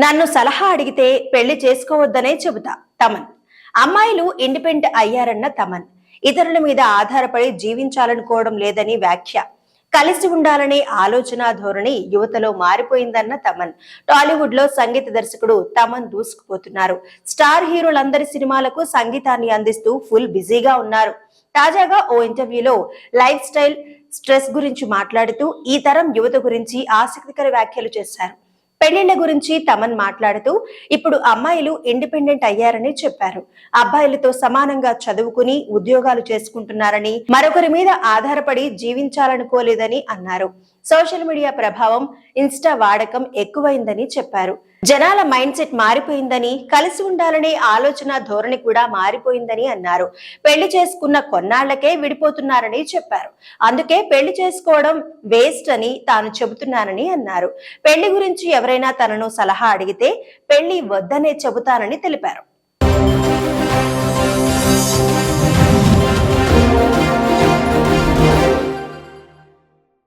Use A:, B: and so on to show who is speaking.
A: నన్ను సలహా అడిగితే పెళ్లి చేసుకోవద్దనే చెబుతా. తమన్. అమ్మాయిలు ఇండిపెండెంట్ అయ్యారన్న తమన్. ఇతరుల మీద ఆధారపడి జీవించాలనుకోవడం లేదని వ్యాఖ్య. కలిసి ఉండాలనే ఆలోచన ధోరణి యువతలో మారిపోయిందన్న తమన్. టాలీవుడ్ లో సంగీత దర్శకుడు తమన్ దూసుకుపోతున్నారు. స్టార్ హీరోలందరి సినిమాలకు సంగీతాన్ని అందిస్తూ ఫుల్ బిజీగా ఉన్నారు. తాజాగా ఓ ఇంటర్వ్యూలో లైఫ్ స్టైల్ స్ట్రెస్ గురించి మాట్లాడుతూ ఈ తరం యువత గురించి ఆసక్తికర వ్యాఖ్యలు చేశారు. పెళ్లిళ్ల గురించి తమన్ మాట్లాడుతూ ఇప్పుడు అమ్మాయిలు ఇండిపెండెంట్ అయ్యారని చెప్పారు. అబ్బాయిలతో సమానంగా చదువుకుని ఉద్యోగాలు చేసుకుంటున్నారని, మరొకరి మీద ఆధారపడి జీవించాలనుకోలేదని అన్నారు. సోషల్ మీడియా ప్రభావం, ఇన్స్టా వాడకం ఎక్కువైందని చెప్పారు. జనాల మైండ్ సెట్ మారిపోయిందని, కలిసి ఉండాలనే ఆలోచన ధోరణి కూడా మారిపోయిందని అన్నారు. పెళ్లి చేసుకున్న కొన్నాళ్లకే విడిపోతున్నారని చెప్పారు. అందుకే పెళ్లి చేసుకోవడం వేస్ట్ అని తాను చెబుతున్నానని అన్నారు. పెళ్లి గురించి ఎవరైనా తనను సలహా అడిగితే పెళ్లి వద్దనే చెబుతానని తెలిపారు.